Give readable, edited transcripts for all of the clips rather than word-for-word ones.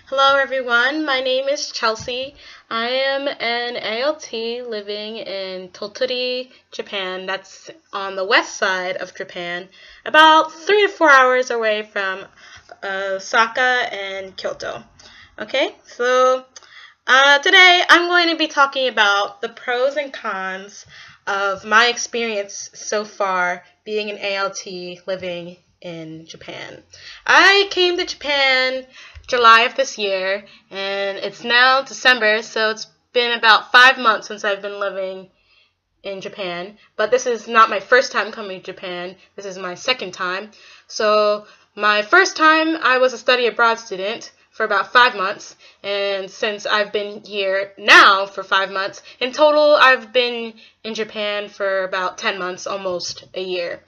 Hello everyone, my name is Chelsea. I am an ALT living in Tottori, Japan. That's on the west side of Japan, about 3 to 4 hours away from Osaka and Kyoto. Okay, so today I'm going to be talking about the pros and cons of my experience so far being an ALT living in Japan. I came to Japan July of this year, and it's now December, so it's been about 5 months since I've been living in Japan. But this is not my first time coming to Japan. This is my second time. So my first time, I was a study abroad student for about 5 months, and since I've been here now for 5 months, in total I've been in Japan for about 10 months, almost a year.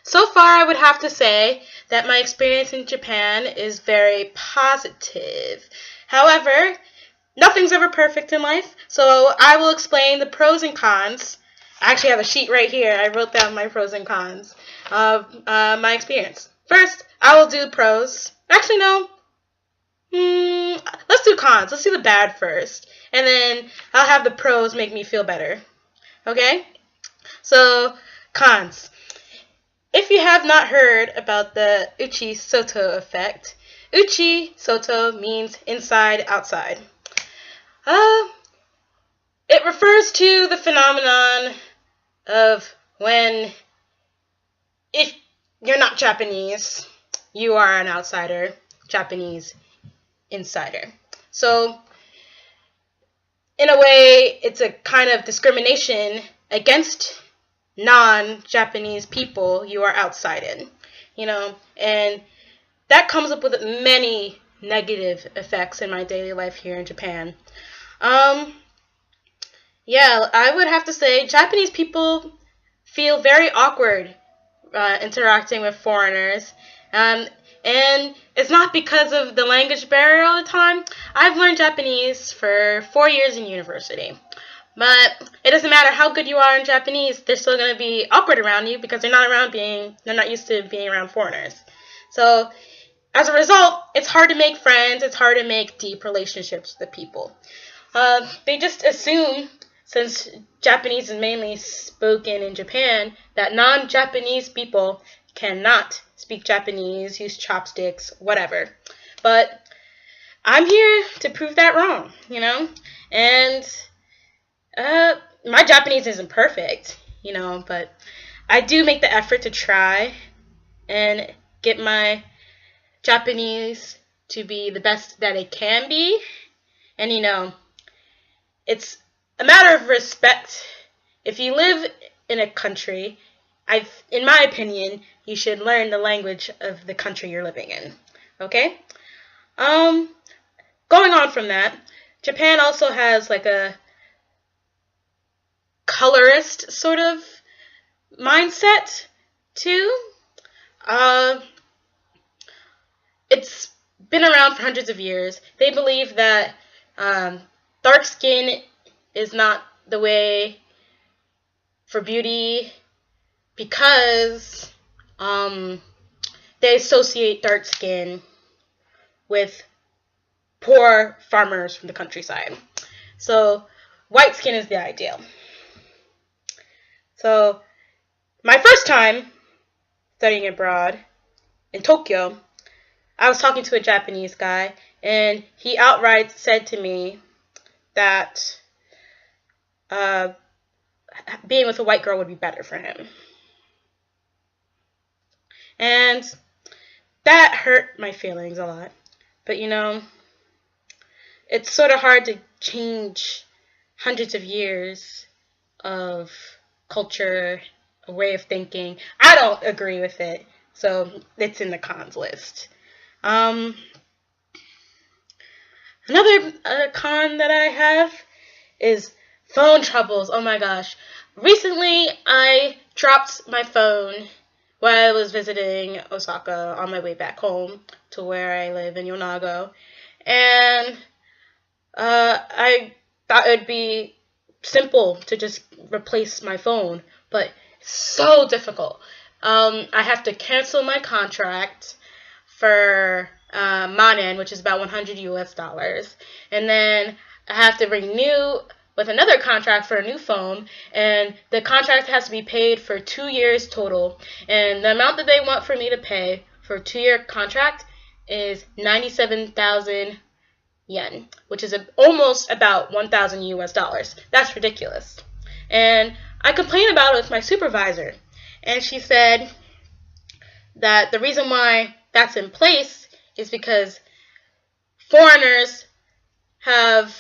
So far, I would have to say that my experience in Japan is very positive. However, nothing's ever perfect in life, so I will explain the pros and cons. I actually have a sheet right here. I wrote down my pros and cons of my experience. First, I will do pros. Actually, no. Let's do cons. Let's do the bad first. And then I'll have the pros make me feel better. Okay? So, cons. If you have not heard about the Uchi-Soto effect, Uchi-Soto means inside, outside. It refers to the phenomenon of when, if you're not Japanese, you are an outsider, Japanese insider. So, in a way, it's a kind of discrimination against non-Japanese people. You are outsided, and that comes up with many negative effects in my daily life here in Japan. I would have to say Japanese people feel very awkward interacting with foreigners, and it's not because of the language barrier all the time. I've learned Japanese for 4 years in university. But it doesn't matter how good you are in Japanese, they're still going to be awkward around you because they're not used to being around foreigners. So, as a result, it's hard to make friends, it's hard to make deep relationships with people. They just assume, since Japanese is mainly spoken in Japan, that non-Japanese people cannot speak Japanese, use chopsticks, whatever. But I'm here to prove that wrong, and my Japanese isn't perfect, but I do make the effort to try and get my Japanese to be the best that it can be. And, it's a matter of respect. If you live in a country, in my opinion, you should learn the language of the country you're living in. Okay? Going on from that, Japan also has like a colorist sort of mindset too. It's been around for hundreds of years. They believe that dark skin is not the way for beauty because they associate dark skin with poor farmers from the countryside. So white skin is the ideal. So, my first time studying abroad in Tokyo, I was talking to a Japanese guy, and he outright said to me that being with a white girl would be better for him. And that hurt my feelings a lot. But, it's sort of hard to change hundreds of years of culture, a way of thinking. I don't agree with it, so it's in the cons list. Another con that I have is phone troubles. Oh my gosh. Recently, I dropped my phone while I was visiting Osaka on my way back home to where I live in Yonago, and I thought it'd be simple to just replace my phone, but it's so difficult. I have to cancel my contract for manen, which is about 100 US dollars. And then I have to renew with another contract for a new phone, and the contract has to be paid for 2 years total. And the amount that they want for me to pay for a 2-year contract is 97,000 yen, which is almost about 1,000 US dollars. That's ridiculous. And I complained about it with my supervisor, and she said that the reason why that's in place is because foreigners have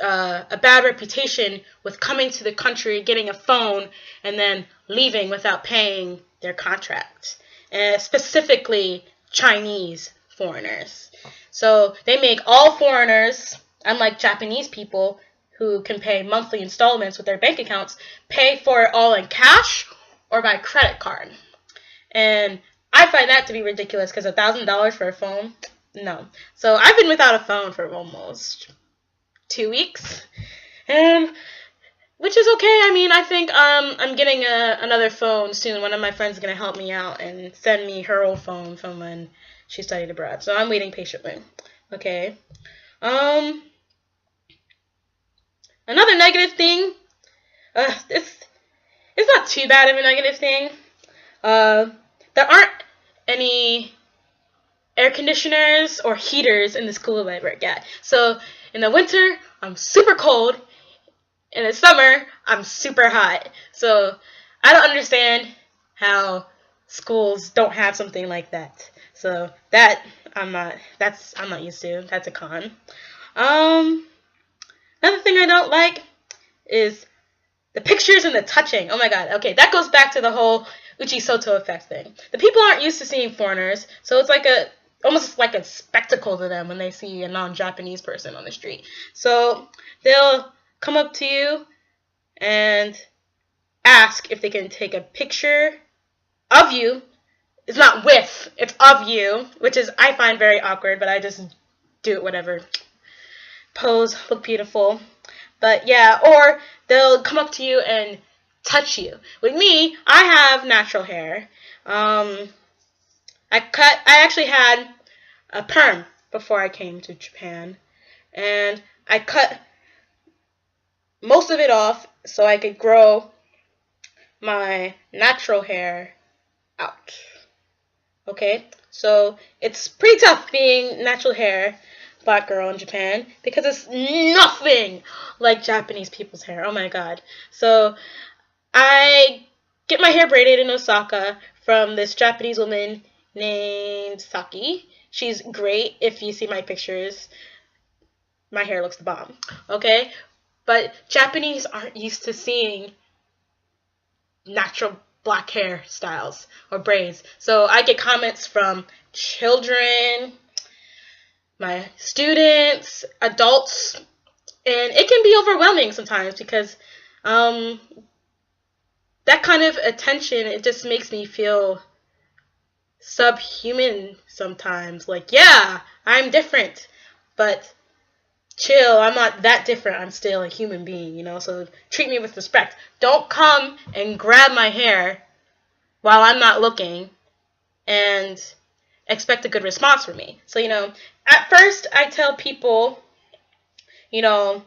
a bad reputation with coming to the country, getting a phone, and then leaving without paying their contract. And specifically Chinese foreigners. So they make all foreigners, unlike Japanese people who can pay monthly installments with their bank accounts, pay for it all in cash or by credit card. And I find that to be ridiculous because $1,000 for a phone, no. So I've been without a phone for almost 2 weeks, and which is okay. I mean, I think I'm getting another phone soon. One of my friends is going to help me out and send me her old phone from when she studied abroad. So I'm waiting patiently. Okay. Another negative thing. It's not too bad of a negative thing. There aren't any air conditioners or heaters in the school that I work at. So in the winter, I'm super cold. In the summer, I'm super hot. So I don't understand how schools don't have something like that. So that I'm not used to. That's a con. Another thing I don't like is the pictures and the touching. Oh my god. Okay, that goes back to the whole Uchi Soto effect thing. The people aren't used to seeing foreigners, so it's like almost like a spectacle to them when they see a non-Japanese person on the street. So they'll come up to you and ask if they can take a picture of you. It's not with, it's of you, which is I find very awkward, but I just do it whatever. Pose, look beautiful. But yeah, or they'll come up to you and touch you. With me, I have natural hair. I actually had a perm before I came to Japan, and I cut most of it off so I could grow my natural hair out. Okay, so it's pretty tough being natural hair black girl in Japan because it's nothing like Japanese people's hair. Oh my god. So I get my hair braided in Osaka from this Japanese woman named Saki. She's great. If you see my pictures, my hair looks the bomb. Okay? But Japanese aren't used to seeing natural black hair styles or braids. So I get comments from children, my students, adults, and it can be overwhelming sometimes because that kind of attention, it just makes me feel subhuman sometimes. Like, yeah, I'm different, but chill, I'm not that different. I'm still a human being, you know, so treat me with respect. Don't come and grab my hair while I'm not looking and expect a good response from me. So, you know, at first I tell people, you know,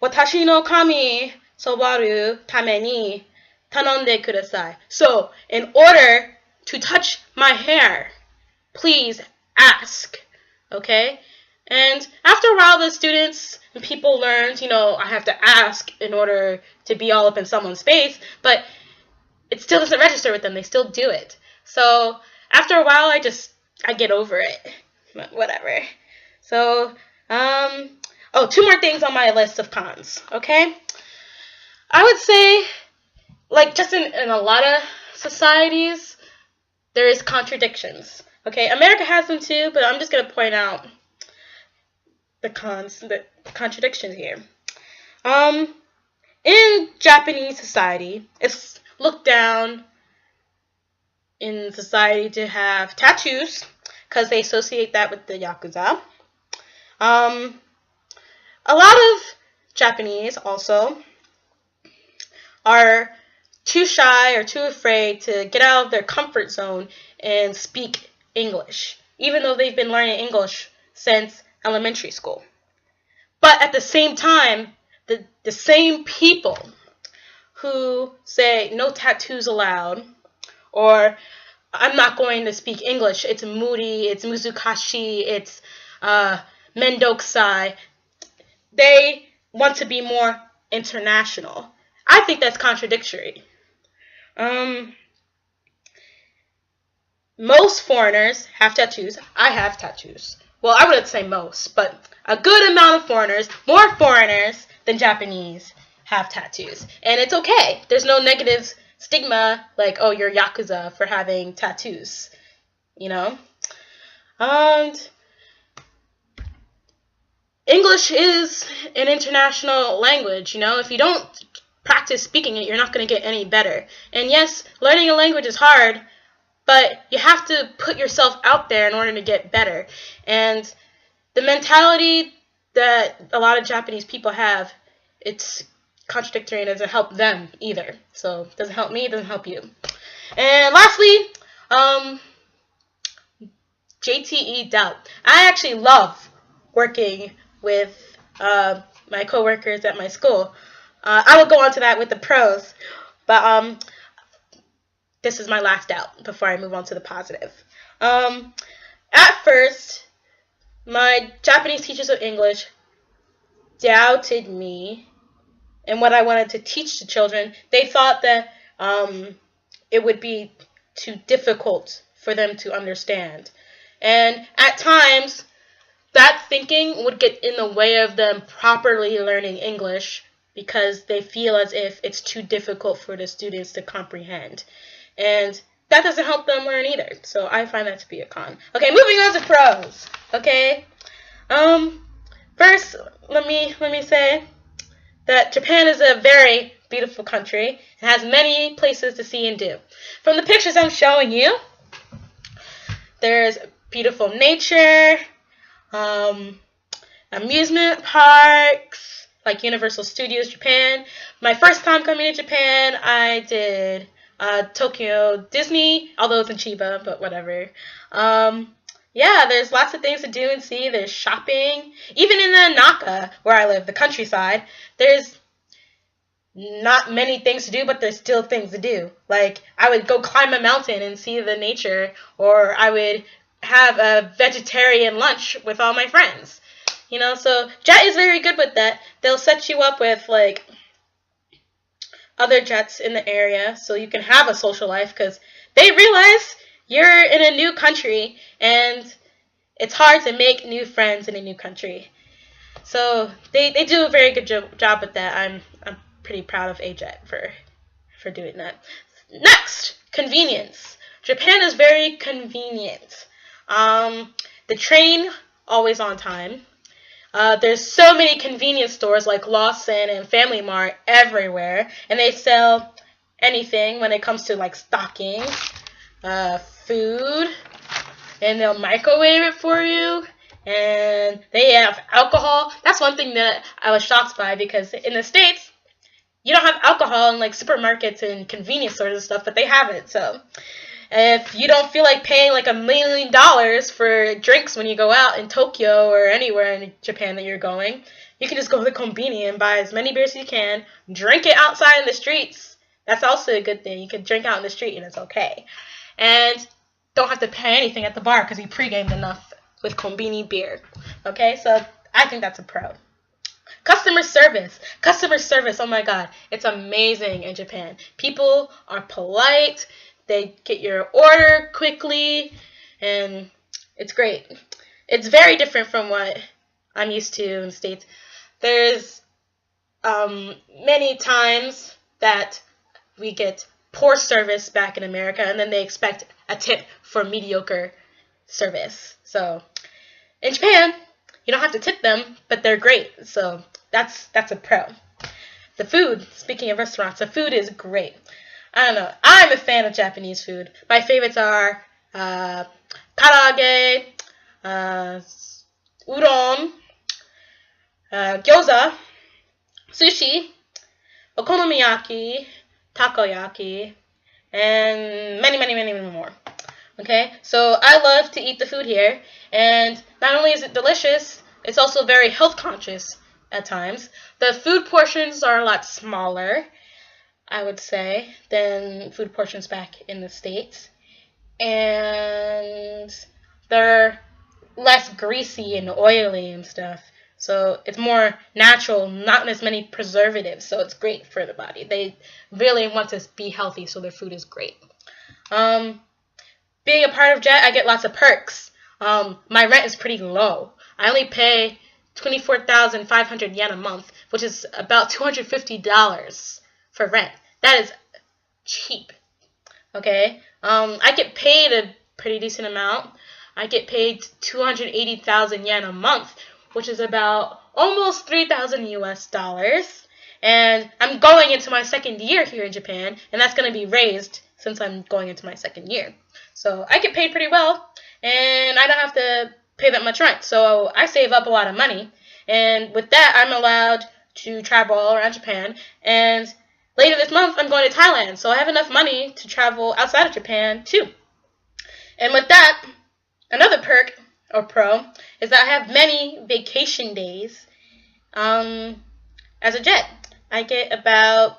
watashi no kami sobaru tame ni tanonde kudasai. So, in order to touch my hair, please ask, okay? And after a while, the students and people learned, you know, I have to ask in order to be all up in someone's face, but it still doesn't register with them. They still do it. So after a while, I get over it. But whatever. So, 2 more things on my list of cons, okay? I would say, like, just in a lot of societies, there is contradictions, okay? America has them too, but I'm just going to point out the contradictions here. In Japanese society, it's looked down in society to have tattoos because they associate that with the Yakuza. A lot of Japanese also are too shy or too afraid to get out of their comfort zone and speak English. even though they've been learning English since elementary school. But at the same time, the same people who say no tattoos allowed, or I'm not going to speak English, it's moody, it's muzukashi, it's mendokusai, they want to be more international. I think that's contradictory. Most foreigners have tattoos. I have tattoos. Well, I wouldn't say most, but a good amount of foreigners, more foreigners than Japanese, have tattoos. And it's okay. There's no negative stigma like, oh, you're Yakuza for having tattoos. You know? And English is an international language, you know? If you don't practice speaking it, you're not going to get any better. And yes, learning a language is hard, but you have to put yourself out there in order to get better. And the mentality that a lot of Japanese people have, it's contradictory and doesn't help them either. So it doesn't help me, it doesn't help you. And lastly, JTE Doubt. I actually love working with my coworkers at my school. I will go on to that with the pros, but this is my last doubt before I move on to the positive. At first, my Japanese teachers of English doubted me and what I wanted to teach the children. They thought that it would be too difficult for them to understand. And at times, that thinking would get in the way of them properly learning English because they feel as if it's too difficult for the students to comprehend. And that doesn't help them learn either. So I find that to be a con. Okay, moving on to pros. Okay. First, let me say that Japan is a very beautiful country. It has many places to see and do. From the pictures I'm showing you, there's beautiful nature, amusement parks like Universal Studios Japan. My first time coming to Japan, I did Tokyo Disney, although it's in Chiba, but whatever. Yeah, there's lots of things to do and see. There's shopping. Even in the Naka, where I live, the countryside, there's not many things to do, but there's still things to do. Like, I would go climb a mountain and see the nature, or I would have a vegetarian lunch with all my friends. You know, so JET is very good with that. They'll set you up with, like, other JETs in the area so you can have a social life because they realize you're in a new country and it's hard to make new friends in a new country. So they do a very good job with that. I'm pretty proud of AJET for doing that. Next, convenience. Japan is very convenient. The train, always on time. There's so many convenience stores like Lawson and Family Mart everywhere, and they sell anything when it comes to like stocking, food, and they'll microwave it for you, and they have alcohol. That's one thing that I was shocked by because in the States, you don't have alcohol in like supermarkets and convenience stores and stuff, but they have it, so if you don't feel like paying like $1 million for drinks when you go out in Tokyo or anywhere in Japan that you're going, you can just go to the konbini and buy as many beers as you can, drink it outside in the streets. That's also a good thing. You can drink out in the street and it's okay. And don't have to pay anything at the bar because you pre-gamed enough with konbini beer. Okay, so I think that's a pro. Customer service. Customer service, oh my god, it's amazing in Japan. People are polite. They get your order quickly, and it's great. It's very different from what I'm used to in the States. There's many times that we get poor service back in America, and then they expect a tip for mediocre service. So in Japan, you don't have to tip them, but they're great. So that's a pro. The food, speaking of restaurants, the food is great. I don't know. I'm a fan of Japanese food. My favorites are karaage, udon, gyoza, sushi, okonomiyaki, takoyaki, and many, many, many, many more. Okay, so I love to eat the food here, and not only is it delicious, it's also very health conscious at times. The food portions are a lot smaller, I would say, than food portions back in the States, and they're less greasy and oily and stuff. So it's more natural, not as many preservatives. So it's great for the body. They really want to be healthy, so their food is great. Being a part of JET, I get lots of perks. My rent is pretty low. I only pay 24,500 yen a month, which is about $250 for rent. That is cheap. Okay. I get paid a pretty decent amount. I get paid 280,000 yen a month, which is about almost 3,000 US dollars. And I'm going into my second year here in Japan, and that's going to be raised since I'm going into my second year. So I get paid pretty well, and I don't have to pay that much rent. So I save up a lot of money. And with that, I'm allowed to travel all around Japan. And later this month, I'm going to Thailand. So I have enough money to travel outside of Japan, too. And with that, another perk or pro is that I have many vacation days as a JET. I get about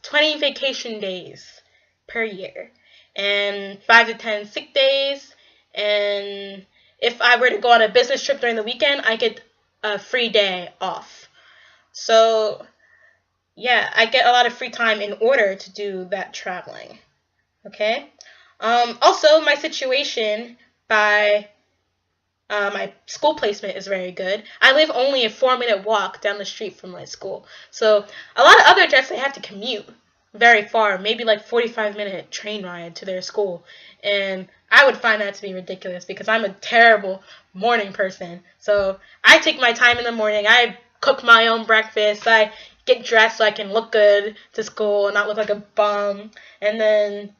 20 vacation days per year and 5 to 10 sick days. And if I were to go on a business trip during the weekend, I get a free day off. So yeah, I get a lot of free time in order to do that traveling. Okay. Also, my situation by my school placement is very good. I live only a 4-minute walk down the street from my school. So a lot of other JETs, they have to commute very far, maybe like 45-minute train ride to their school. And I would find that to be ridiculous because I'm a terrible morning person. So I take my time in the morning. I cook my own breakfast. I get dressed so I can look good to school and not look like a bum. And then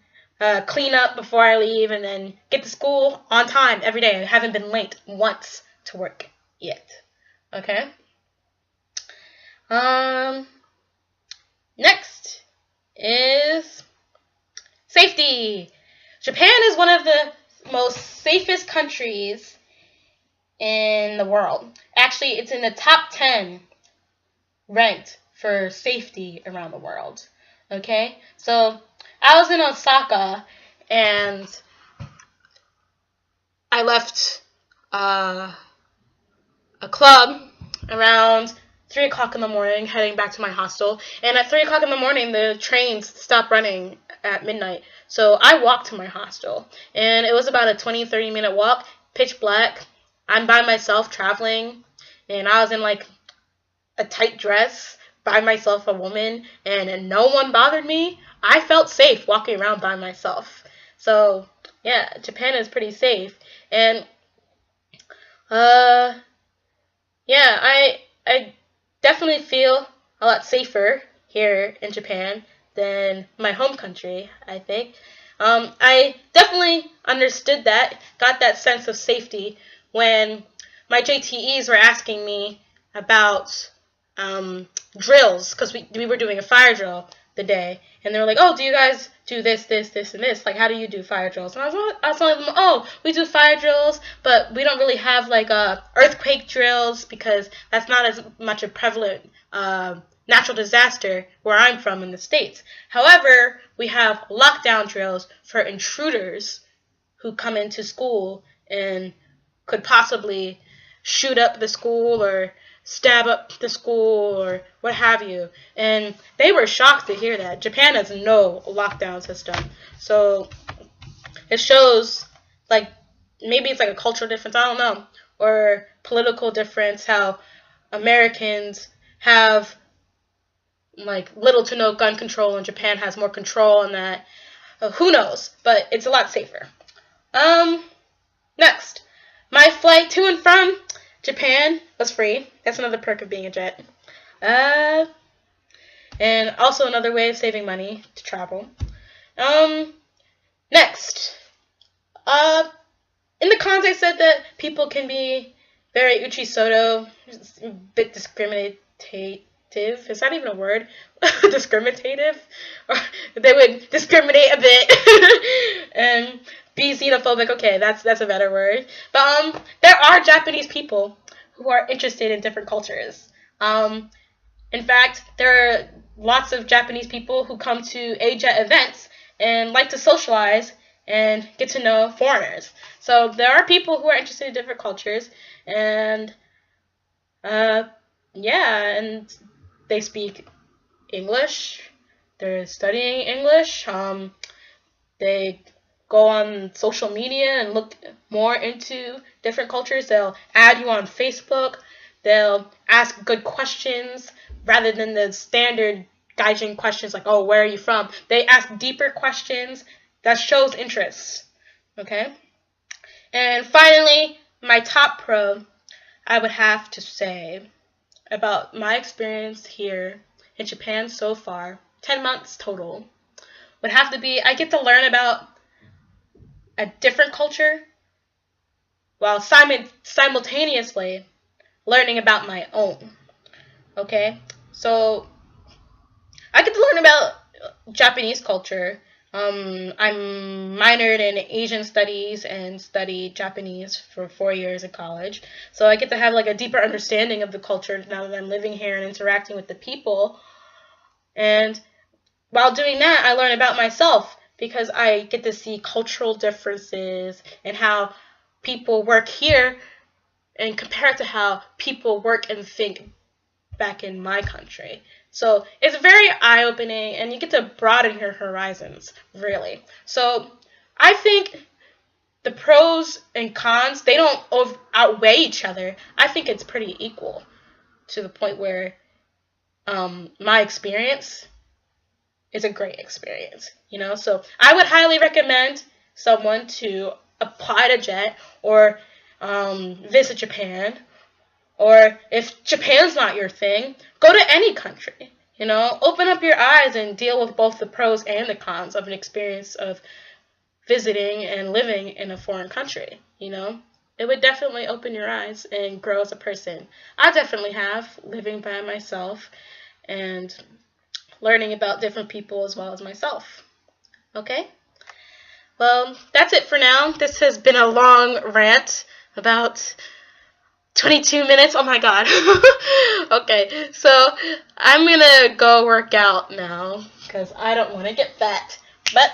clean up before I leave, and then get to school on time every day. I haven't been late once to work yet. Okay. Next is safety. Japan is one of the most safest countries in the world. Actually, it's in the top 10 ranked for safety around the world. Okay? So I was in Osaka, and I left a club around 3 o'clock in the morning, heading back to my hostel. And at 3 o'clock in the morning, the trains stopped running at midnight. So I walked to my hostel, and it was about a 20-30 minute walk, pitch black. I'm by myself traveling, and I was in like a tight dress, by myself, a woman, and no one bothered me. I felt safe walking around by myself. So yeah, Japan is pretty safe. And yeah, I definitely feel a lot safer here in Japan than my home country, I think. I definitely understood that, got that sense of safety when my JTEs were asking me about drills, because we were doing a fire drill the day, and they were like, oh, do you guys do this, this, this, and this? Like, how do you do fire drills? And I was telling them, oh, we do fire drills, but we don't really have, like, earthquake drills, because that's not as much a prevalent natural disaster where I'm from in the States. However, we have lockdown drills for intruders who come into school and could possibly shoot up the school or stab up the school or what have you. And they were shocked to hear that. Japan has no lockdown system. So it shows, like, maybe it's like a cultural difference, I don't know, or political difference, how Americans have like little to no gun control and Japan has more control in that. Who knows? But it's a lot safer. Next, my flight to and from Japan was free. That's another perk of being a JET. And also another way of saving money to travel. Next, in the cons, I said that people can be very uchisoto, a bit discriminative. Is that even a word? Discriminative? Or they would discriminate a bit. And be xenophobic. Okay, that's a better word. But there are Japanese people who are interested in different cultures. In fact, there are lots of Japanese people who come to AJET events and like to socialize and get to know foreigners. So there are people who are interested in different cultures, and yeah, and they speak English. They're studying English. They go on social media and look more into different cultures. They'll add you on Facebook. They'll ask good questions rather than the standard gaijin questions like, oh, where are you from? They ask deeper questions that shows interest. Okay? And finally, my top pro, I would have to say about my experience here in Japan so far, 10 months total, would have to be I get to learn about a different culture while simultaneously learning about my own. Okay? So I get to learn about Japanese culture. I'm minored in Asian studies and studied Japanese for 4 years in college. So I get to have like a deeper understanding of the culture now that I'm living here and interacting with the people. And while doing that, I learn about myself because I get to see cultural differences and how people work here and compared to how people work and think back in my country. So it's very eye-opening, and you get to broaden your horizons, really. So I think the pros and cons, they don't outweigh each other. I think it's pretty equal to the point where my experience is a great experience, So I would highly recommend someone to apply to JET or visit Japan. Or if Japan's not your thing, go to any country. Open up your eyes and deal with both the pros and the cons of an experience of visiting and living in a foreign country. It would definitely open your eyes and grow as a person. I definitely have, living by myself and learning about different people as well as myself. Okay? Well, that's it for now. This has been a long rant, about 22 minutes. Oh my god. Okay, so I'm gonna go work out now because I don't want to get fat. But